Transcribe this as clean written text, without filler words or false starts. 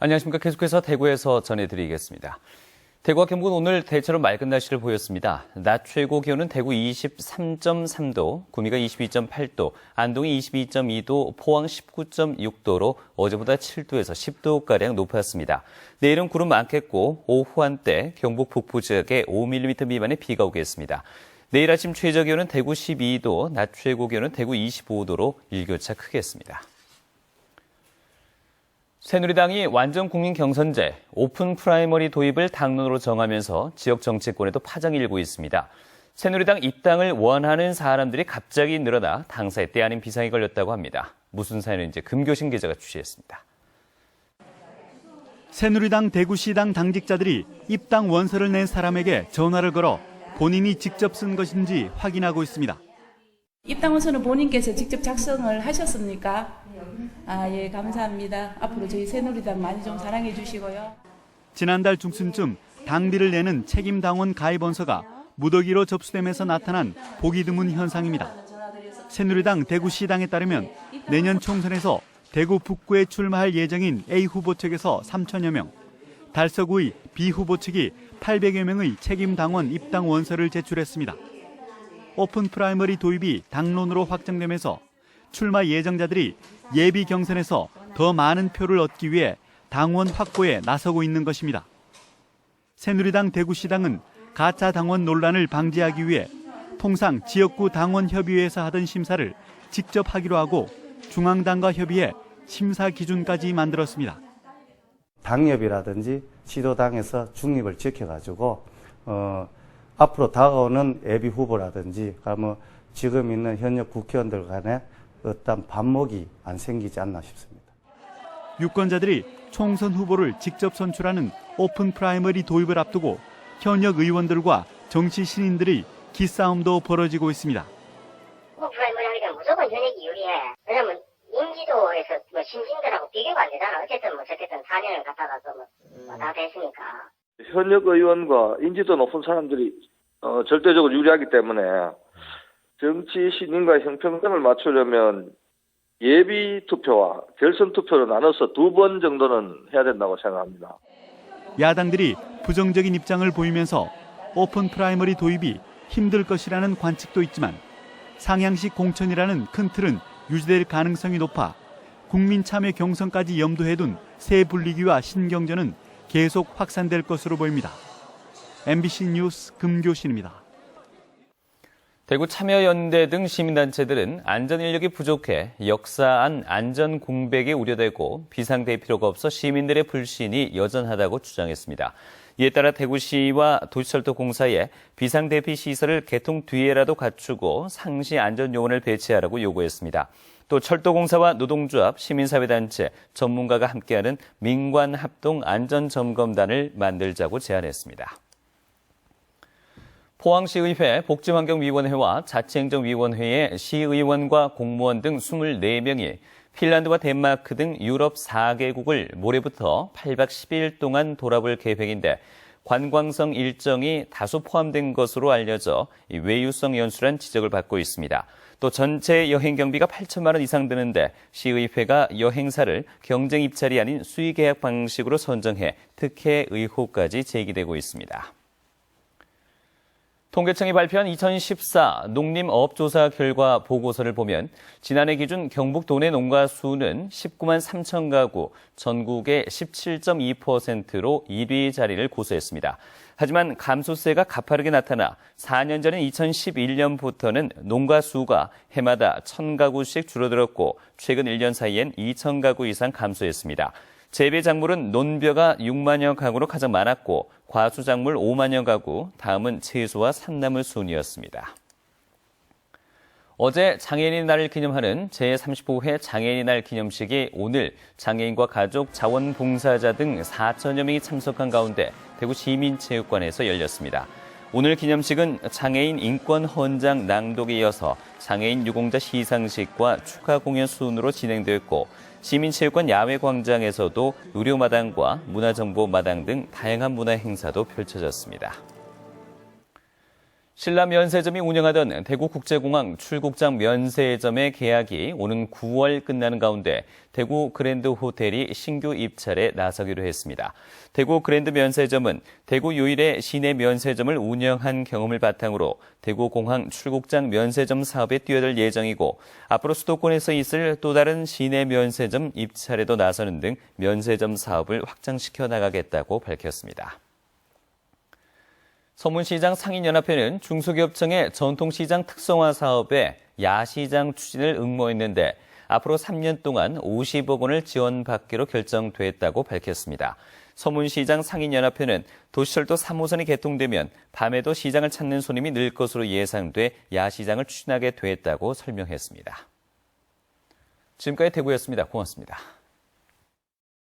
안녕하십니까. 계속해서 대구에서 전해드리겠습니다. 대구와 경북은 오늘 대체로 맑은 날씨를 보였습니다. 낮 최고 기온은 대구 23.3도, 구미가 22.8도, 안동이 22.2도, 포항 19.6도로 어제보다 7도에서 10도가량 높았습니다. 내일은 구름 많겠고 오후 한때 경북 북부 지역에 5mm 미만의 비가 오겠습니다. 내일 아침 최저 기온은 대구 12도, 낮 최고 기온은 대구 25도로 일교차 크겠습니다. 새누리당이 완전 국민 경선제, 오픈 프라이머리 도입을 당론으로 정하면서 지역 정치권에도 파장이 일고 있습니다. 새누리당 입당을 원하는 사람들이 갑자기 늘어나 당사에 때 아닌 비상이 걸렸다고 합니다. 무슨 사연인지 금교신 기자가 취재했습니다. 새누리당 대구시당 당직자들이 입당 원서를 낸 사람에게 전화를 걸어 본인이 직접 쓴 것인지 확인하고 있습니다. 입당 원서는 본인께서 직접 작성을 하셨습니까? 예, 감사합니다. 앞으로 저희 새누리당 많이 좀 사랑해 주시고요. 지난달 중순쯤 당비를 내는 책임당원 가입 원서가 무더기로 접수되면서 나타난 보기 드문 현상입니다. 새누리당 대구시당에 따르면 내년 총선에서 대구 북구에 출마할 예정인 A 후보 측에서 3천여 명, 달서구의 B 후보 측이 800여 명의 책임당원 입당 원서를 제출했습니다. 오픈 프라이머리 도입이 당론으로 확정되면서 출마 예정자들이 예비 경선에서 더 많은 표를 얻기 위해 당원 확보에 나서고 있는 것입니다. 새누리당 대구시당은 가짜 당원 논란을 방지하기 위해 통상 지역구 당원협의회에서 하던 심사를 직접 하기로 하고 중앙당과 협의해 심사 기준까지 만들었습니다. 당협이라든지 지도당에서 중립을 지켜가지고 앞으로 다가오는 예비 후보라든지 지금 있는 현역 국회의원들 간에 어떤 반목이 안 생기지 않나 싶습니다. 유권자들이 총선 후보를 직접 선출하는 오픈 프라이머리 도입을 앞두고 현역 의원들과 정치 신인들이 기싸움도 벌어지고 있습니다. 오픈 프라이머리 하니까 무조건 현역이 유리해. 왜냐면 인지도에서 신진들하고 비교가 안 되잖아. 어쨌든 어쨌든 4년을 갖다가 다 됐으니까. 현역 의원과 인지도 높은 사람들이 절대적으로 유리하기 때문에 정치 신인과 형평성을 맞추려면 예비 투표와 결선 투표로 나눠서 2번 정도는 해야 된다고 생각합니다. 야당들이 부정적인 입장을 보이면서 오픈 프라이머리 도입이 힘들 것이라는 관측도 있지만 상향식 공천이라는 큰 틀은 유지될 가능성이 높아 국민 참여 경선까지 염두에 둔 새 분리기와 신경전은 계속 확산될 것으로 보입니다. MBC 뉴스 금교신입니다. 대구 참여연대 등 시민단체들은 안전인력이 부족해 역사안 안전 공백이 우려되고 비상대피 필요가 없어 시민들의 불신이 여전하다고 주장했습니다. 이에 따라 대구시와 도시철도공사에 비상대피 시설을 개통 뒤에라도 갖추고 상시 안전요원을 배치하라고 요구했습니다. 또 철도공사와 노동조합, 시민사회단체, 전문가가 함께하는 민관합동안전점검단을 만들자고 제안했습니다. 포항시의회 복지환경위원회와 자치행정위원회의 시의원과 공무원 등 24명이 핀란드와 덴마크 등 유럽 4개국을 모레부터 8박 10일 동안 돌아볼 계획인데 관광성 일정이 다소 포함된 것으로 알려져 외유성 연수란 지적을 받고 있습니다. 또 전체 여행 경비가 8천만 원 이상 드는데 시의회가 여행사를 경쟁 입찰이 아닌 수의 계약 방식으로 선정해 특혜 의혹까지 제기되고 있습니다. 통계청이 발표한 2014 농림어업조사 결과 보고서를 보면 지난해 기준 경북 도내 농가 수는 19만 3천 가구, 전국의 17.2%로 1위 자리를 고수했습니다. 하지만 감소세가 가파르게 나타나 4년 전인 2011년부터는 농가 수가 해마다 1,000가구씩 줄어들었고 최근 1년 사이엔 2,000가구 이상 감소했습니다. 재배 작물은 논벼가 6만여 가구로 가장 많았고 과수 작물 5만여 가구, 다음은 채소와 산나물 순이었습니다. 어제 장애인의 날을 기념하는 제35회 장애인의 날 기념식이 오늘 장애인과 가족, 자원봉사자 등 4천여 명이 참석한 가운데 대구 시민체육관에서 열렸습니다. 오늘 기념식은 장애인 인권 헌장 낭독에 이어서 장애인 유공자 시상식과 축하 공연 순으로 진행됐고 시민체육관 야외광장에서도 의료마당과 문화정보마당 등 다양한 문화 행사도 펼쳐졌습니다. 신라 면세점이 운영하던 대구국제공항 출국장 면세점의 계약이 오는 9월 끝나는 가운데 대구 그랜드 호텔이 신규 입찰에 나서기로 했습니다. 대구 그랜드 면세점은 대구 유일의 시내 면세점을 운영한 경험을 바탕으로 대구공항 출국장 면세점 사업에 뛰어들 예정이고 앞으로 수도권에서 있을 또 다른 시내 면세점 입찰에도 나서는 등 면세점 사업을 확장시켜 나가겠다고 밝혔습니다. 서문시장 상인연합회는 중소기업청의 전통시장 특성화 사업에 야시장 추진을 응모했는데 앞으로 3년 동안 50억 원을 지원받기로 결정됐다고 밝혔습니다. 서문시장 상인연합회는 도시철도 3호선이 개통되면 밤에도 시장을 찾는 손님이 늘 것으로 예상돼 야시장을 추진하게 됐다고 설명했습니다. 지금까지 대구였습니다. 고맙습니다.